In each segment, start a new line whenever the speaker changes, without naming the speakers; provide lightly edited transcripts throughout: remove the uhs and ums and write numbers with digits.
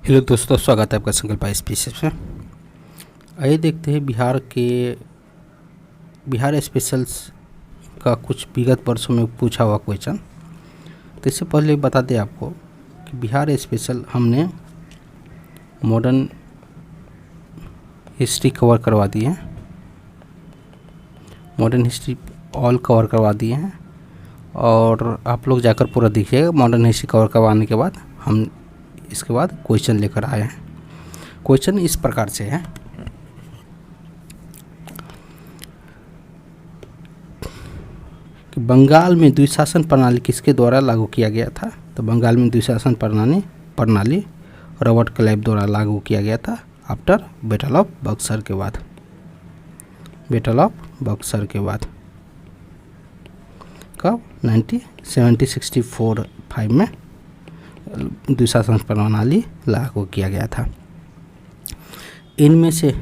Hello दोस्तों, स्वागत है आपका संकल्प स्पेशल्स में। आइए देखते हैं बिहार स्पेशल्स का कुछ विगत वर्षों में पूछा हुआ क्वेश्चन। तो इससे पहले बता दें आपको कि बिहार स्पेशल हमने मॉडर्न हिस्ट्री कवर करवा दी है, मॉडर्न हिस्ट्री ऑल कवर करवा दिए हैं। और आप लोग जाकर पूरा देखिएगा। मॉडर्न हिस्ट्री कवर करवाने के बाद हम इसके बाद क्वेश्चन लेकर आए हैं। क्वेश्चन इस प्रकार से है कि बंगाल में द्विशासन प्रणाली किसके द्वारा लागू किया गया था। तो बंगाल में द्विशासन प्रणाली रॉबर्ट क्लाइव द्वारा लागू किया गया था आफ्टर बैटल ऑफ बक्सर के बाद। कब? 1964 में द्विशासन प्रणाली लागू किया गया था। इनमें से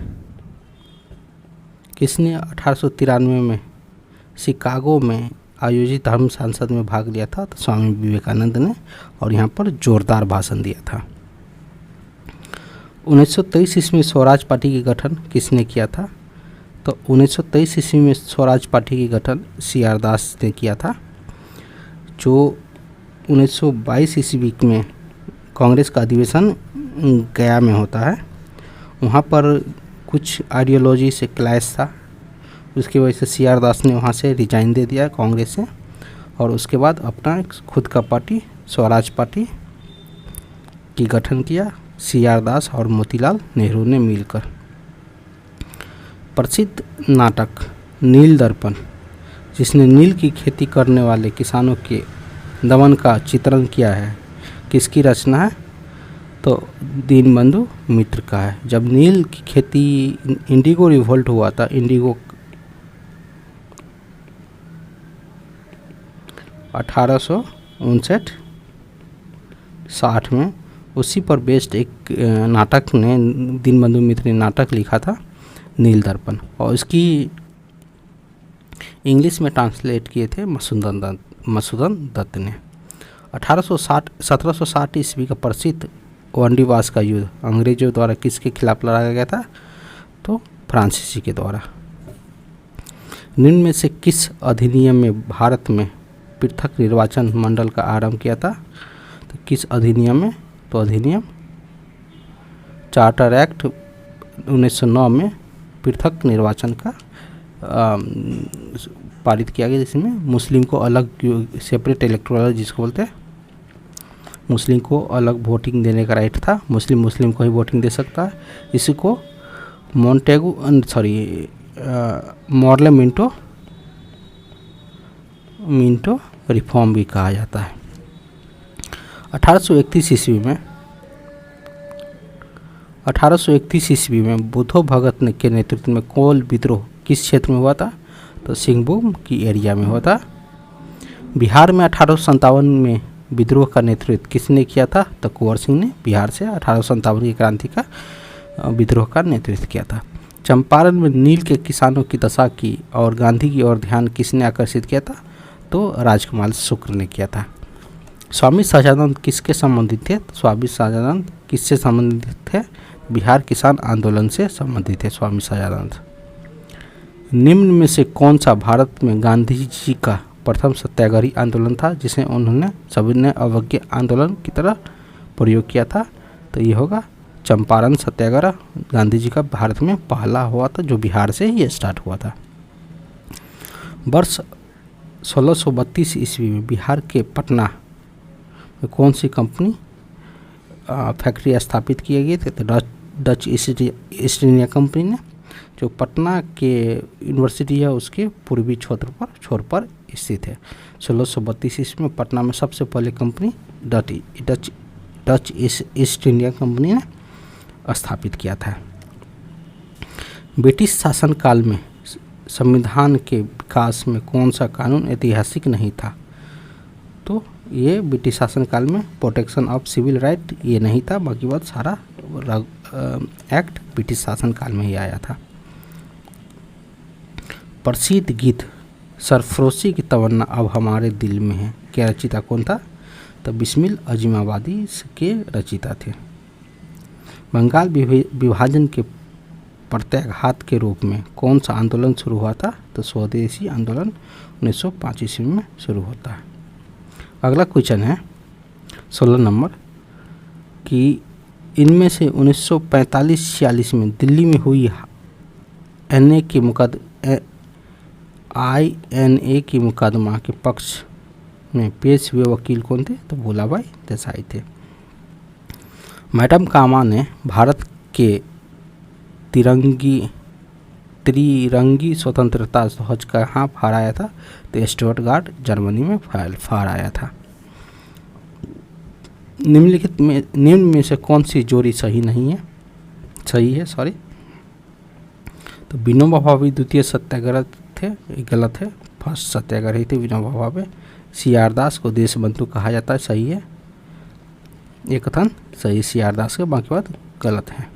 किसने 1893 में शिकागो में आयोजित धर्म संसद में भाग लिया था? तो स्वामी विवेकानंद ने, और यहाँ पर जोरदार भाषण दिया था। 1923 ईस्वी में स्वराज पार्टी की गठन किसने किया था? तो 1923 ईस्वी में स्वराज पार्टी की गठन CR दास ने किया था। जो 1922 ईस्वी में कांग्रेस का अधिवेशन गया में होता है, वहाँ पर कुछ आइडियोलॉजी से क्लैश था, उसकी वजह से CR दास ने वहाँ से रिजाइन दे दिया कांग्रेस से, और उसके बाद अपना खुद का पार्टी स्वराज पार्टी की गठन किया CR दास और मोतीलाल नेहरू ने मिलकर। प्रसिद्ध नाटक नील दर्पण, जिसने नील की खेती करने वाले किसानों के दमन का चित्रण किया है, किसकी रचना है? तो दीनबंधु मित्र का है। जब नील की खेती, इंडिगो रिवोल्ट हुआ था, इंडिगो 1859-60 में, उसी पर बेस्ड एक नाटक ने दीनबंधु मित्र ने नाटक लिखा था नील दर्पण, और इसकी इंग्लिश में ट्रांसलेट किए थे मधुसूदन दत्त ने। 1760 ईस्वी का प्रसिद्ध वनडीवास का युद्ध अंग्रेजों द्वारा किसके खिलाफ लड़ा गया था? तो फ्रांसीसी के द्वारा। निम्न में से किस अधिनियम में भारत में पृथक निर्वाचन मंडल का आरंभ किया था? तो किस अधिनियम में? तो अधिनियम चार्टर एक्ट 1909 में पृथक निर्वाचन का पारित किया गया, जिसमें मुस्लिम को अलग सेपरेट इलेक्टोरल जिसको बोलते हैं, मुस्लिम को अलग वोटिंग देने का राइट था। मुस्लिम को ही वोटिंग दे सकता है। इसी को मॉर्ले मिंटो रिफॉर्म भी कहा जाता है। 1831 ईस्वी में बुद्धो भगत के नेतृत्व में कोल विद्रोह किस क्षेत्र में हुआ था? तो सिंहभूम की एरिया में हुआ था। बिहार में 1857 में विद्रोह का नेतृत्व किसने किया था? तो कुंवर सिंह ने बिहार से 1857 की क्रांति का विद्रोह का नेतृत्व किया था। चंपारण में नील के किसानों की दशा की और गांधी की ओर ध्यान किसने आकर्षित किया था? तो राजकमल शुक्ल ने किया था। स्वामी सहजानंद किसके संबंधित थे? स्वामी सहजानंद किससे संबंधित थे? बिहार किसान आंदोलन से संबंधित थे स्वामी सहजानंद। निम्न में से कौन सा भारत में गांधी जी का प्रथम सत्याग्रही आंदोलन था, जिसे उन्होंने सविनय अवज्ञा आंदोलन की तरह प्रयोग किया था? तो ये होगा चंपारण सत्याग्रह। गांधी जी का भारत में पहला हुआ था, जो बिहार से ही स्टार्ट हुआ था। वर्ष 1632 ईस्वी में बिहार के पटना में कौन सी कंपनी फैक्ट्री स्थापित किए गए थे? तो डच ईस्ट इंडिया कंपनी ने, जो पटना के यूनिवर्सिटी है उसके पूर्वी छोर पर स्थित है। 1632 ईस्वी में पटना में सबसे पहले company Dutch east India company ने स्थापित किया था। ब्रिटिश शासनकाल में संविधान के विकास में कौन सा कानून ऐतिहासिक नहीं था? तो ये ब्रिटिश शासनकाल में प्रोटेक्शन ऑफ सिविल राइट ये नहीं था, बाकी बात सारा एक्ट ब्रिटिश शासनकाल में ही आया था। प्रसिद्ध गीत सरफरोशी की तमन्ना अब हमारे दिल में है, क्या रचिता कौन था? तो बिस्मिल अजीमाबादी के रचिता थे। बंगाल विभाजन के प्रत्याघात के रूप में कौन सा आंदोलन शुरू हुआ था? तो स्वदेशी आंदोलन 1905 ईस्वी में शुरू होता है। अगला क्वेश्चन है 16 नंबर कि इनमें से 1945-46 में दिल्ली में हुई INA के मुकदमा के पक्ष में पेश हुए वकील कौन थे? तो भोलाभाई देसाई थे। मैडम कामा ने भारत के त्रिरंगी स्वतंत्रता ध्वज कहाँ फहराया था? तो स्टुटगार्ट जर्मनी में फहराया था। निम्न में से कौन सी जोड़ी सही है? तो विनोबा भावे द्वितीय सत्याग्रह थे, गलत है। फर्स्ट सत्याग्रही थे विनोबा भावे। CR दास को देशबंधु कहा जाता है, सही है। एक कथन सही CR दास के, बाकी बात गलत है।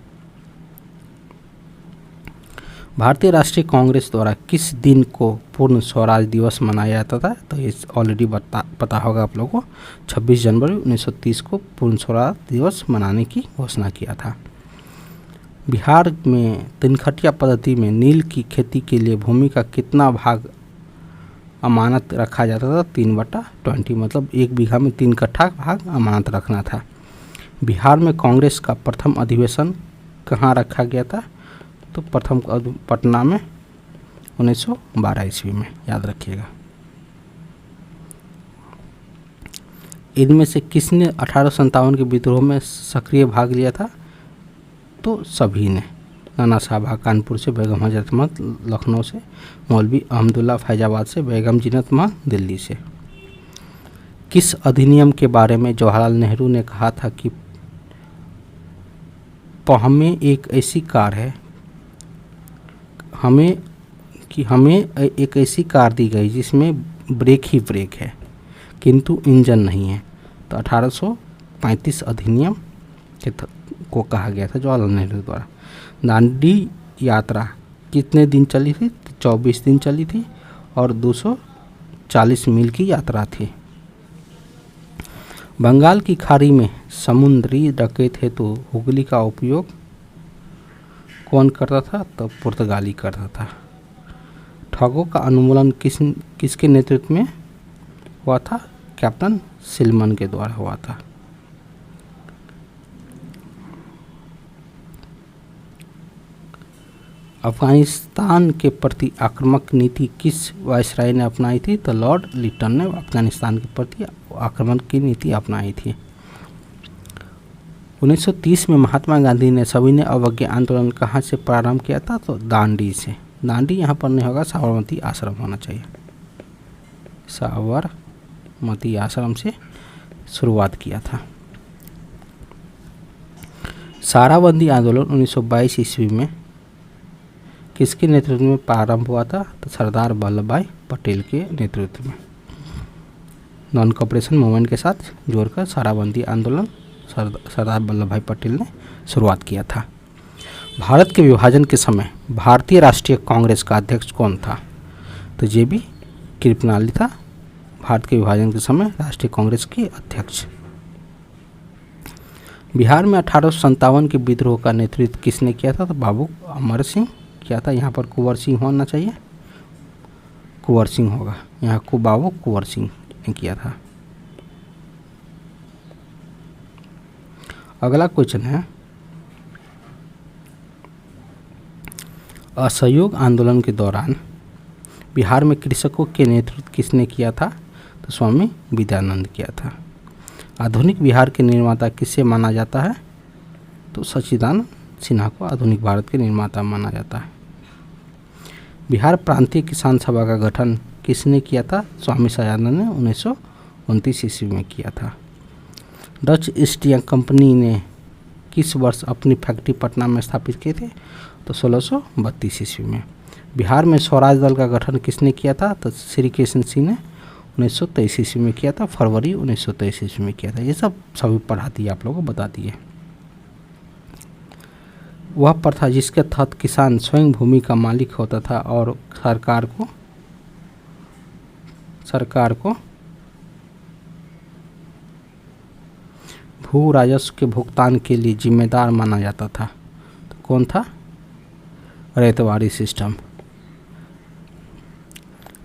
भारतीय राष्ट्रीय कांग्रेस द्वारा किस दिन को पूर्ण स्वराज दिवस मनाया जाता था? तो ये ऑलरेडी पता होगा आप लोगों को। 26 जनवरी 1930 को पूर्ण स्वराज दिवस मनाने की घोषणा किया था। बिहार में तिनखटिया पद्धति में नील की खेती के लिए भूमि का कितना भाग अमानत रखा जाता था? 3/20, मतलब 1 बीघा में 3 कट्ठा भाग अमानत रखना था। बिहार में कांग्रेस का प्रथम अधिवेशन कहाँ रखा गया था? तो प्रथम पटना में 1912 ईस्वी में, याद रखिएगा। इनमें से किसने 1857 के विद्रोह में सक्रिय भाग लिया था? तो सभी ने। नाना साहब कानपुर से, बेगम हजरत महल लखनऊ से, मौलवी अहमदुल्ला फैजाबाद से, बेगम जीनत महल दिल्ली से। किस अधिनियम के बारे में जवाहरलाल नेहरू ने कहा था कि हमें एक ऐसी कार दी गई जिसमें ब्रेक ही ब्रेक है किंतु इंजन नहीं है? तो 1835 अधिनियम को कहा गया था जवाहरलाल नेहरू द्वारा। दांडी यात्रा कितने दिन चली थी? 24 दिन चली थी और 240 मील की यात्रा थी। बंगाल की खाड़ी में समुद्री डकैत हेतु हुगली का उपयोग कौन करता था? तो पुर्तगाली करता था। ठगों का उन्मूलन किसके नेतृत्व में हुआ था? कैप्टन सिलमन के द्वारा हुआ था। अफगानिस्तान के प्रति आक्रामक नीति किस वायसराय ने अपनाई थी? तो लॉर्ड लिटन ने अफगानिस्तान के प्रति आक्रमण की नीति अपनाई थी। 1930 में महात्मा गांधी ने सविनय अवज्ञा आंदोलन कहाँ से प्रारंभ किया था? तो दांडी से। दांडी यहाँ पर नहीं होगा, साबरमती आश्रम होना चाहिए। साबरमती आश्रम से शुरुआत किया था। साराबंदी आंदोलन 1922 ईस्वी में किसके नेतृत्व में प्रारंभ हुआ था? तो सरदार वल्लभ भाई पटेल के नेतृत्व में। नॉन कॉपरेशन मूवमेंट के साथ जोड़कर साराबंदी आंदोलन सरदार वल्लभ भाई पटेल ने शुरुआत किया था। भारत के विभाजन के समय भारतीय राष्ट्रीय कांग्रेस का अध्यक्ष कौन था? तो JB कृपलानी था भारत के विभाजन के समय राष्ट्रीय कांग्रेस के अध्यक्ष। बिहार में 1857 के विद्रोह का नेतृत्व किसने किया था? तो बाबू अमर सिंह किया था। यहाँ पर कुंवर सिंह होना चाहिए, कुंवर सिंह होगा यहाँ, बाबू कुंवर सिंह ने किया था। अगला क्वेश्चन है असहयोग आंदोलन के दौरान बिहार में कृषकों के नेतृत्व किसने किया था? तो स्वामी विद्यानंद किया था। आधुनिक बिहार के निर्माता किसे माना जाता है? तो सच्चिदानंद सिन्हा को आधुनिक भारत के निर्माता माना जाता है। बिहार प्रांतीय किसान सभा का गठन किसने किया था? स्वामी सयानंद ने 1929 ईस्वी में किया था। डच ईस्ट इंडिया कंपनी ने किस वर्ष अपनी फैक्ट्री पटना में स्थापित किए थे? तो 1632 ईस्वी में। बिहार में स्वराज दल का गठन किसने किया था? तो श्री कृष्ण सिंह ने 1923 ईस्वी में किया था, फरवरी 1923 ईस्वी में किया था। ये सब सभी पढ़ा दिए, आप लोगों को बता दिए। वह प्रथा जिसके तहत किसान स्वयं भूमि का मालिक होता था और सरकार को भू राजस्व के भुगतान के लिए जिम्मेदार माना जाता था? तो कौन था? रैतवाड़ी सिस्टम।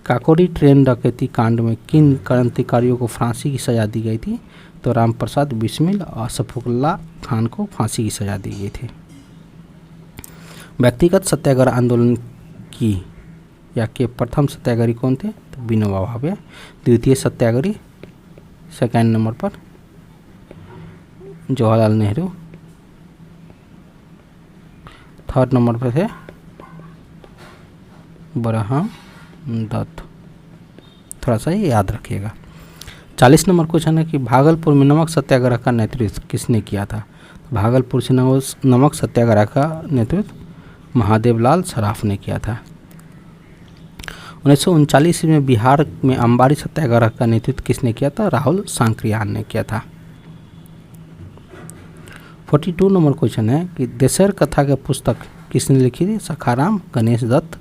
काकोरी ट्रेन डकैती कांड में किन क्रांतिकारियों को फांसी की सजा दी गई थी? तो रामप्रसाद बिस्मिल और सफरुल्लाह खान को फांसी की सजा दी गई थी। व्यक्तिगत सत्याग्रह आंदोलन की या के प्रथम सत्याग्रही कौन थे? तो विनोबा भावे। द्वितीय सत्याग्रही सेकंड नंबर पर जवाहरलाल नेहरू। थर्ड नंबर पर थे ब्रह्म दत्त। थोड़ा सा ये याद रखिएगा। 40 नंबर क्वेश्चन है कि भागलपुर में नमक सत्याग्रह का नेतृत्व किसने किया था? भागलपुर से नमक सत्याग्रह का नेतृत्व महादेवलाल सराफ ने किया था। 1939 में बिहार में अंबारी सत्याग्रह का नेतृत्व किसने किया था? राहुल सांकृत्यायन ने किया था। 42 नंबर क्वेश्चन है कि देशर कथा की पुस्तक किसने लिखी थी? सखाराम गणेश दत्त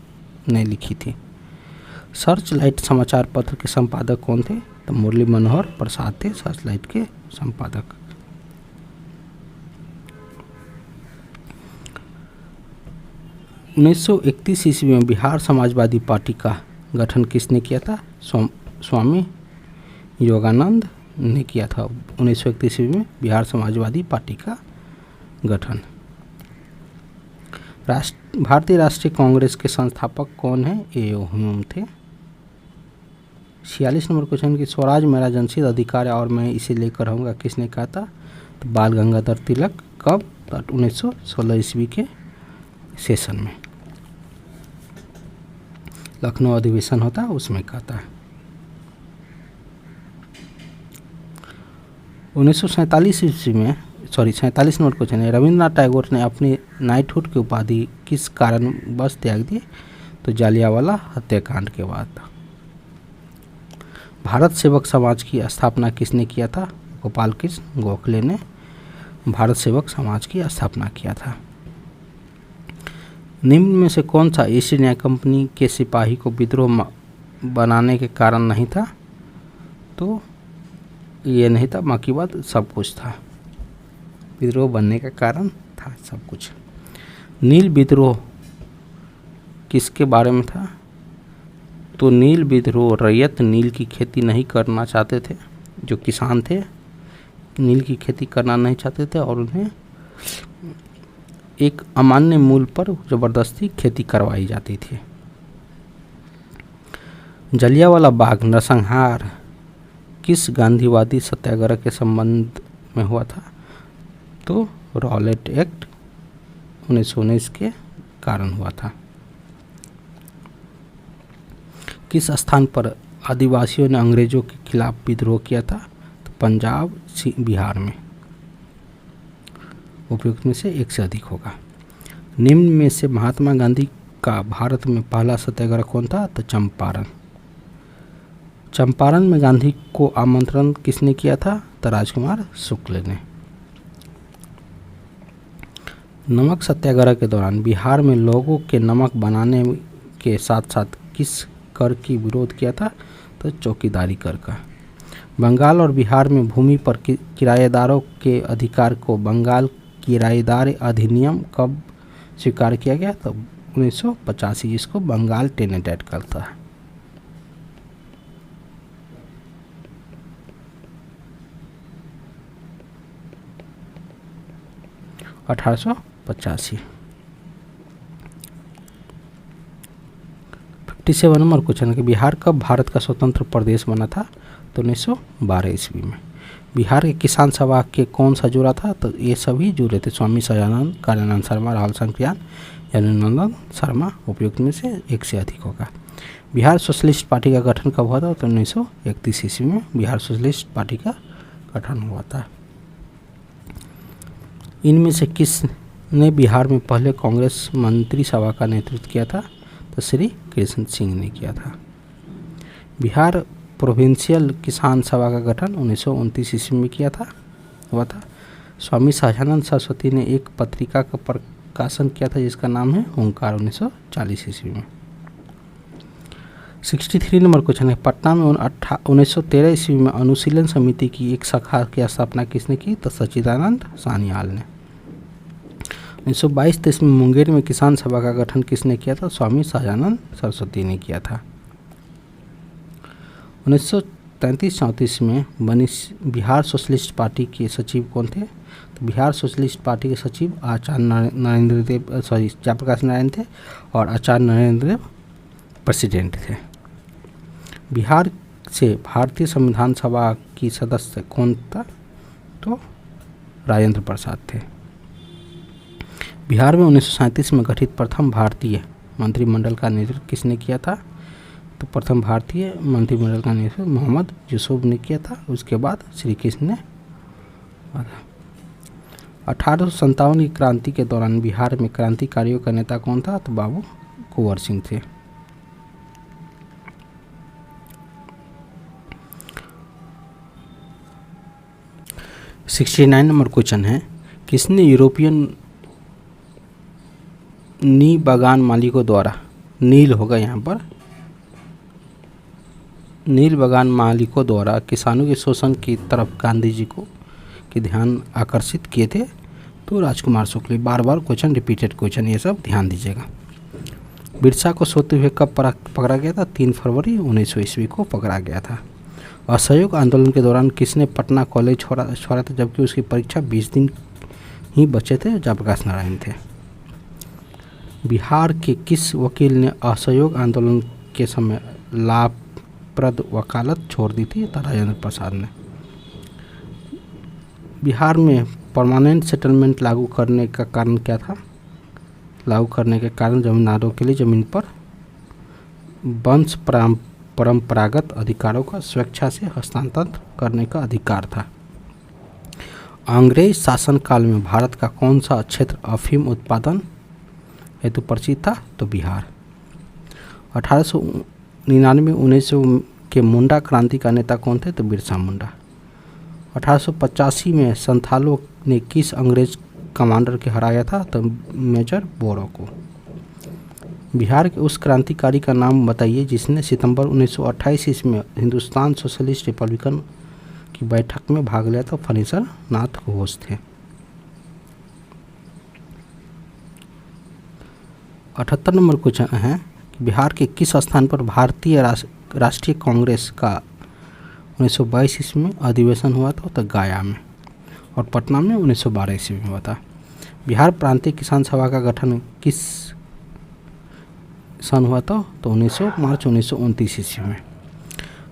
ने लिखी थी। सर्च लाइट समाचार पत्र के संपादक कौन थे? तो मुरली मनोहर प्रसाद थे सर्च लाइट के संपादक। उन्नीस 1931 ईस्वी में बिहार समाजवादी पार्टी का गठन किसने किया था? स्वामी योगानंद ने किया था। 1931 ईस्वी में बिहार समाजवादी पार्टी का गठन। भारतीय राष्ट्रीय कांग्रेस के संस्थापक कौन है? ए.ओ. ह्यूम थे। 46 नंबर क्वेश्चन की स्वराज मेरा जनसिद्ध अधिकार है और मैं इसे लेकर रहूँगा किसने कहा था? तो बाल गंगाधर तिलक। कब? 1916 ईस्वी के सेशन में लखनऊ अधिवेशन होता है उसमें कहता है। 1947 ईस्वी में 47 नंबर क्वेश्चन है रविंद्रनाथ टैगोर ने अपनी नाइटहुड की उपाधि किस कारणवश त्याग दी? तो जालियांवाला हत्याकांड के बाद। भारत सेवक समाज की स्थापना किसने किया था? गोपाल कृष्ण गोखले ने भारत सेवक समाज की स्थापना किया था। निम्न में से कौन सा ईस्ट इंडिया कंपनी के सिपाही को विद्रोह बनाने के कारण नहीं था? तो ये नहीं था, बाकी बात सब कुछ था। विद्रोह बनने का कारण था सब कुछ। नील विद्रोह किसके बारे में था? तो नील विद्रोह रैयत नील की खेती नहीं करना चाहते थे, जो किसान थे नील की खेती करना नहीं चाहते थे और उन्हें एक अमान्य मूल्य पर ज़बरदस्ती खेती करवाई जाती थी। जलियांवाला बाग नरसंहार किस गांधीवादी सत्याग्रह के संबंध में हुआ था? तो रॉलेट एक्ट 1919 के कारण हुआ था। किस स्थान पर आदिवासियों ने अंग्रेजों के खिलाफ विद्रोह किया था? तो पंजाब बिहार में। उपयुक्त में से एक से अधिक होगा। निम्न में से महात्मा गांधी का भारत में पहला सत्याग्रह कौन था? तो चंपारण। चंपारण में गांधी को आमंत्रण किसने किया था? तो राजकुमार शुक्ल ने। नमक सत्याग्रह के दौरान बिहार में लोगों के नमक बनाने के साथ साथ किस कर की विरोध किया था? तो चौकीदारी कर का। बंगाल और बिहार में भूमि पर किराएदारों के अधिकार को बंगाल किराएदार अधिनियम कब स्वीकार किया गया? तो 1985, जिसको बंगाल टेनेट एक्ट कहता है। अठारह 57 नंबर क्वेश्चन कि बिहार कब भारत का स्वतंत्र प्रदेश बना था? तो 1912 ईस्वी में। बिहार के किसान सभा के कौन सा जुड़ा था? तो ये सभी जुड़े थे। स्वामी सजानंद, कालीनंद शर्मा, राहुल सांकृत्यायन, यामिनीनंदन शर्मा। उपयुक्त में से एक से अधिक होगा। बिहार सोशलिस्ट पार्टी का गठन कब हुआ था? तो 1931 ईस्वी में बिहार सोशलिस्ट पार्टी का गठन हुआ था। इनमें से किसने बिहार में पहले कांग्रेस मंत्री सभा का नेतृत्व किया था? तो श्री कृष्ण सिंह ने किया था। बिहार प्रोविंशियल किसान सभा का गठन 1929 ईस्वी में हुआ था। स्वामी सहजानंद सरस्वती ने एक पत्रिका का प्रकाशन किया था जिसका नाम है ओंकार 1940 ईस्वी में। 63 नंबर क्वेश्चन है, पटना में 1913 ईस्वी में अनुशीलन समिति की एक शाखा की स्थापना किसने की? तो सच्चिदानंद सान्याल ने। 1922-23 में मुंगेर में किसान सभा का गठन किसने किया था? स्वामी सहजानंद सरस्वती ने किया था। 1933-34 में बनी बिहार सोशलिस्ट पार्टी के सचिव कौन थे? तो बिहार सोशलिस्ट पार्टी के सचिव आचार्य नरेंद्र देव जयप्रकाश नारायण थे और आचार्य नरेंद्र देव प्रेसिडेंट थे। बिहार से भारतीय संविधान सभा की सदस्य कौन था? तो राजेंद्र प्रसाद थे। बिहार में 1937 में गठित प्रथम भारतीय मंत्रिमंडल का नेतृत्व किसने किया था? तो प्रथम भारतीय मंत्रिमंडल का नेतृत्व मोहम्मद यूसुफ ने किया था। उसके बाद श्री कृष्ण ने। 1857 की क्रांति के दौरान बिहार में क्रांतिकारियों का नेता कौन था? तो बाबू कुंवर सिंह थे। (69) नंबर क्वेश्चन है, किसने यूरोपियन नी बागान मालिकों द्वारा, नील होगा यहाँ पर, नील बागान मालिकों द्वारा किसानों के शोषण की तरफ गांधी जी को के ध्यान आकर्षित किए थे? तो राजकुमार शुक्ल। बार बार क्वेश्चन, रिपीटेड क्वेश्चन, ये सब ध्यान दीजिएगा। बिरसा को सोते हुए कब पकड़ा गया था? 3 फरवरी 1900 ईस्वी को पकड़ा गया था। असहयोग आंदोलन के दौरान किसने पटना कॉलेज छोड़ा था, जबकि उसकी परीक्षा 20 दिन ही बचे थे? जयप्रकाश नारायण थे। बिहार के किस वकील ने असहयोग आंदोलन के समय लाभप्रद वकालत छोड़ दी थी? तो राजेंद्र प्रसाद ने। बिहार में परमानेंट सेटलमेंट लागू करने का कारण क्या था? लागू करने के कारण जमींदारों के लिए जमीन पर वंश परंपरागत अधिकारों का स्वेच्छा से हस्तांतरण करने का अधिकार था। अंग्रेज शासनकाल में भारत का कौन सा क्षेत्र अफीम उत्पादन हेतु परिचित था? तो बिहार। 1899-1900 के मुंडा क्रांति का नेता कौन थे? तो बिरसा मुंडा। 1885 में संथालों ने किस अंग्रेज कमांडर के हराया था? तो मेजर बोरो को। बिहार के उस क्रांतिकारी का नाम बताइए जिसने सितंबर 1928 ईस्वी में हिंदुस्तान सोशलिस्ट रिपब्लिकन की बैठक में भाग लिया। तो फणीसर नाथ घोष थे। 78 नंबर क्वेश्चन है कि बिहार के किस स्थान पर भारतीय राष्ट्रीय कांग्रेस का 1922 ईस्वी में अधिवेशन हुआ था? तो गया में। और पटना में 1912 ईस्वी में हुआ था। बिहार प्रांतीय किसान सभा का गठन किस सन हुआ था? तो मार्च 1929 ईस्वी में।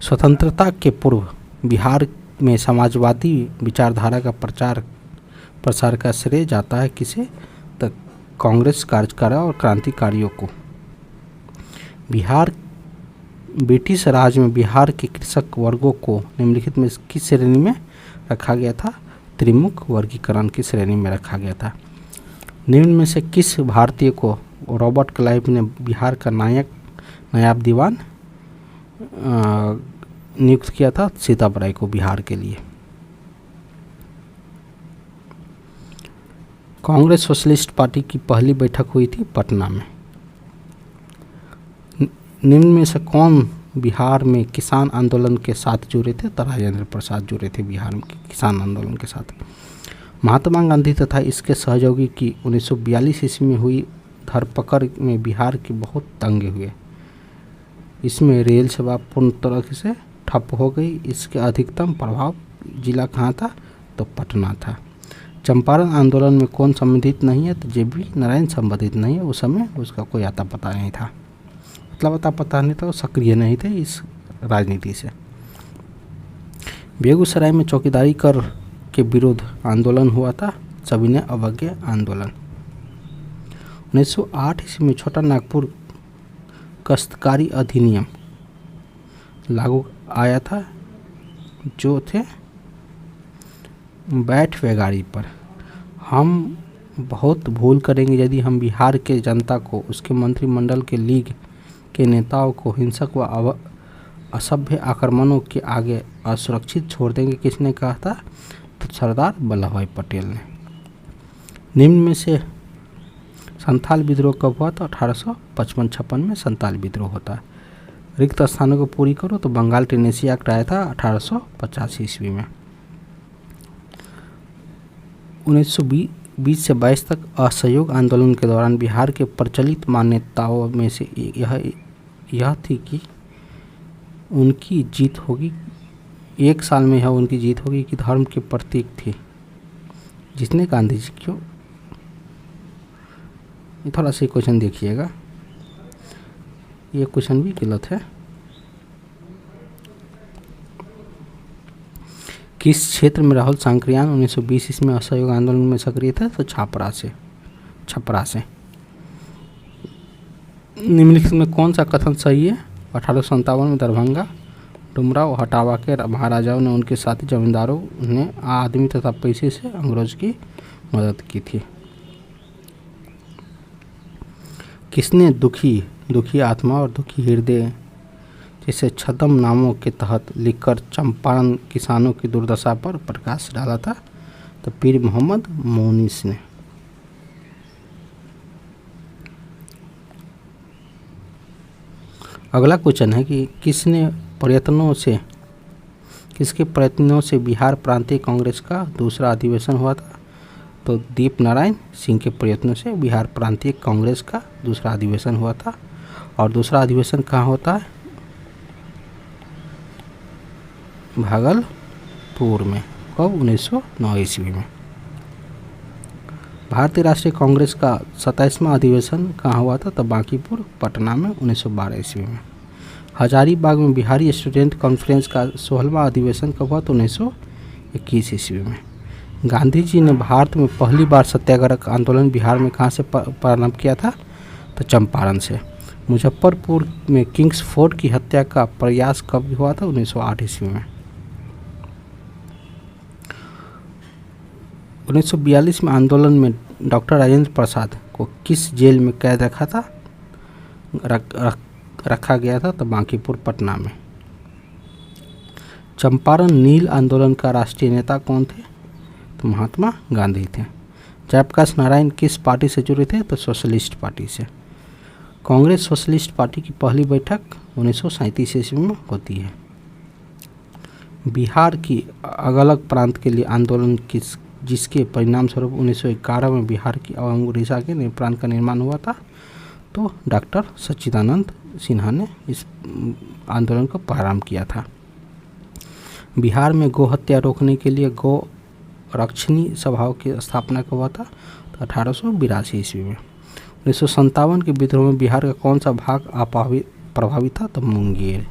स्वतंत्रता के पूर्व बिहार में समाजवादी विचारधारा का प्रसार का श्रेय जाता है किसे? तो कांग्रेस कार्यकर्ताओं और क्रांतिकारियों को। ब्रिटिश राज में बिहार के कृषक वर्गों को निम्नलिखित में किस श्रेणी में रखा गया था? त्रिमुख वर्गीकरण की श्रेणी में रखा गया था। निम्न में से किस भारतीय को रॉबर्ट क्लाइव ने बिहार का नायब दीवान नियुक्त किया था? सीताब राय को बिहार के लिए। कांग्रेस सोशलिस्ट पार्टी की पहली बैठक हुई थी पटना में। निम्न में से कौन बिहार में किसान आंदोलन के साथ जुड़े थे? तो राजेंद्र प्रसाद जुड़े थे बिहार में किसान आंदोलन के साथ। महात्मा गांधी तथा इसके सहयोगी की 1942 ईस्वी में हुई धरपकड़ में बिहार के बहुत दंगे हुए। इसमें रेल सेवा पूर्ण तरह से ठप हो गई। इसके अधिकतम प्रभाव जिला कहाँ था? तो पटना था। चंपारण आंदोलन में कौन संबंधित नहीं है? तो JB नारायण संबंधित नहीं है। उस समय उसका कोई आता पता नहीं था, मतलब आता पता नहीं था, सक्रिय नहीं थे इस राजनीति से। बेगूसराय में चौकीदारी कर के विरुद्ध आंदोलन हुआ था, सविनय अवज्ञा आंदोलन। 1908 ईस्वी में छोटा नागपुर काश्तकारी अधिनियम लागू आया था, जो थे बैठ वे गाड़ी पर। हम बहुत भूल करेंगे यदि हम बिहार के जनता को, उसके मंत्रिमंडल के लीग के नेताओं को हिंसक व असभ्य आक्रमणों के आगे असुरक्षित छोड़ देंगे। किसने कहा था? तो सरदार वल्लभ भाई पटेल ने। निम्न में से संथाल विद्रोह कब हुआ? तो 1855-56 में संथाल विद्रोह होता है। रिक्त स्थानों को पूरी करो तो बंगाल टेनेसी एक्ट आया था 1885 ईस्वी में। 1920 से 22 तक असहयोग आंदोलन के दौरान बिहार के प्रचलित मान्यताओं में से यह थी कि उनकी जीत होगी, एक साल में यह उनकी जीत होगी कि धर्म के प्रतीक थी, जिसने गांधी जी क्यों। थोड़ा सा क्वेश्चन देखिएगा, ये क्वेश्चन भी गलत है। किस क्षेत्र में राहुल सांकृत्यायन 1920 ईस्वी में असहयोग आंदोलन में सक्रिय थे? तो छपरा से। निम्नलिखित में कौन सा कथन सही है? 1857 में दरभंगा डुमराव हटावा के महाराजाओं ने उनके साथी जमींदारों ने आदमी तथा पैसे से अंग्रेज की मदद की थी। किसने दुखी आत्मा और दुखी हृदय जैसे छद्म नामों के तहत लिखकर चंपारण किसानों की दुर्दशा पर प्रकाश डाला था? तो पीर मोहम्मद मोनिस ने। अगला क्वेश्चन है कि किसके प्रयत्नों से बिहार प्रांतीय कांग्रेस का दूसरा अधिवेशन हुआ था? तो दीप नारायण सिंह के प्रयत्नों से बिहार प्रांतीय कांग्रेस का दूसरा अधिवेशन हुआ था। और दूसरा अधिवेशन कहाँ होता है? भागलपुर में। कब? 1909 ईस्वी में। भारतीय राष्ट्रीय कांग्रेस का 27वां अधिवेशन कहाँ हुआ था? तो बांकीपुर पटना में 1912 ईस्वी में। हजारीबाग में बिहारी स्टूडेंट कॉन्फ्रेंस का 16वां अधिवेशन कब हुआ? तो 1921 ईस्वी में। गांधी जी ने भारत में पहली बार सत्याग्रह आंदोलन बिहार में कहाँ से प्रारंभ किया था? तो चंपारण से। मुजफ्फरपुर में किंग्स फोर्ट की हत्या का प्रयास कब हुआ था? 1908 ईस्वी में। 1942 में आंदोलन में डॉक्टर राजेंद्र प्रसाद को किस जेल में कैद रखा गया था? तो बांकीपुर पटना में। चंपारण नील आंदोलन का राष्ट्रीय नेता कौन थे? तो महात्मा गांधी थे। जयप्रकाश नारायण किस पार्टी से जुड़े थे? तो सोशलिस्ट पार्टी से। कांग्रेस सोशलिस्ट पार्टी की पहली बैठक 1937 ईस्वी में होती है। बिहार की अलग अलग प्रांत के लिए आंदोलन जिसके परिणाम स्वरूप 1911 में बिहार की एवं उड़ीसा के प्रांत का निर्माण हुआ था? तो डॉक्टर सच्चिदानंद सिन्हा ने इस आंदोलन को प्रारंभ किया था। बिहार में गौ हत्या रोकने के लिए गौ रक्षणी सभाओं की स्थापना कब हुआ था? तो 1882 ईस्वी में। 1957 के विद्रोह में बिहार का कौन सा भाग प्रभावित था? तो मुंगेर।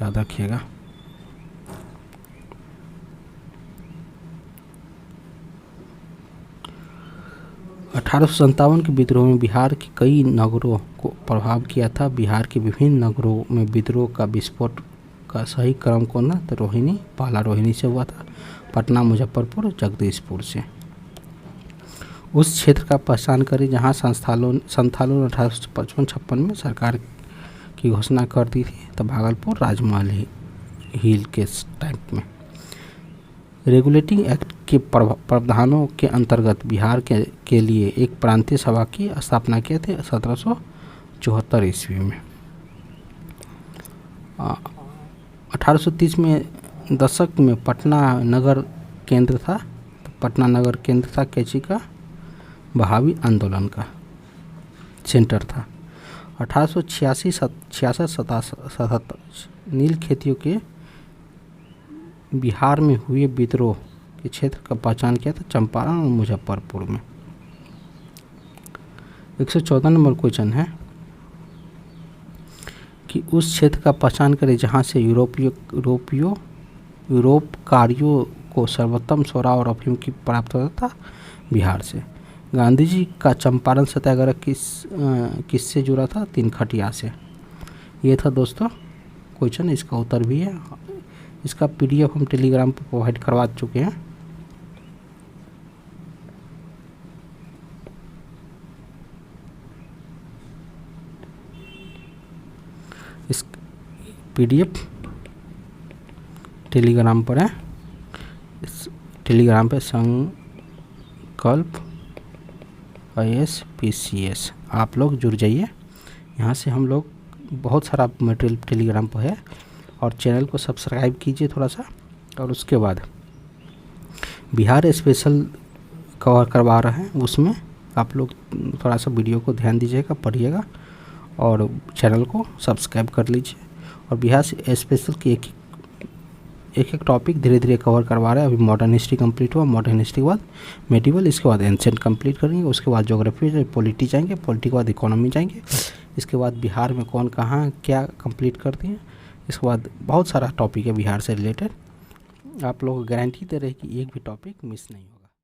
याद रखिएगा। (1857) के विद्रोह में बिहार के कई नगरों को प्रभाव किया था। बिहार के विभिन्न नगरों में विद्रोह का विस्फोट का सही क्रम कौन था? तो रोहिणी, पहला रोहिणी से हुआ था, पटना, मुजफ्फरपुर, जगदीशपुर से। उस क्षेत्र का पहचान करें जहां संथालों ने 1855-56 में सरकार की घोषणा कर दी थी। तो भागलपुर राजमहल हिल के टाइम में। रेगुलेटिंग एक्ट के प्रावधानों के अंतर्गत बिहार के लिए एक प्रांतीय सभा की स्थापना किए थे 1774 ईस्वी में। 1830 में दशक में पटना नगर केंद्र था। पटना नगर केंद्र था कैची का? बहावी आंदोलन का सेंटर था। 1886-77 नील खेतियों के बिहार में हुए विद्रोह के क्षेत्र का पहचान किया था चंपारण और मुजफ्फरपुर में। 114 नंबर क्वेश्चन है कि उस क्षेत्र का पहचान करें जहां से यूरोपकारियों को सर्वोत्तम सोरा और अफीम की प्राप्त होता था? बिहार से। गांधी जी का चंपारण सत्याग्रह किससे जुड़ा था? तिनखटिया से। ये था दोस्तों क्वेश्चन, इसका उत्तर भी है। इसका PDF हम टेलीग्राम पर प्रोवाइड करवा चुके हैं। इस PDF टेलीग्राम पर है। इस टेलीग्राम पे संकल्प IAS PCS आप लोग जुड़ जाइए। यहाँ से हम लोग बहुत सारा मटेरियल टेलीग्राम पर है, और चैनल को सब्सक्राइब कीजिए थोड़ा सा। और उसके बाद बिहार स्पेशल कवर करवा रहे हैं, उसमें आप लोग थोड़ा सा वीडियो को ध्यान दीजिएगा, पढ़िएगा और चैनल को सब्सक्राइब कर लीजिए। और बिहार स्पेशल की एक टॉपिक धीरे धीरे कवर करवा रहे हैं। अभी मॉडर्न हिस्ट्री कंप्लीट हुआ, मॉडर्न हिस्ट्री के बाद मेडिवल, इसके बाद एंशिएंट कंप्लीट करेंगे, उसके बाद ज्योग्राफी, पॉलिटी जाएंगे, पॉलिटी के बाद इकोनॉमी जाएंगे, इसके बाद बिहार में कौन कहाँ क्या कंप्लीट करती हैं, इसके बाद बहुत सारा टॉपिक है बिहार से रिलेटेड। आप लोग को गारंटी दे रहे हैं कि एक भी टॉपिक मिस नहीं होगा।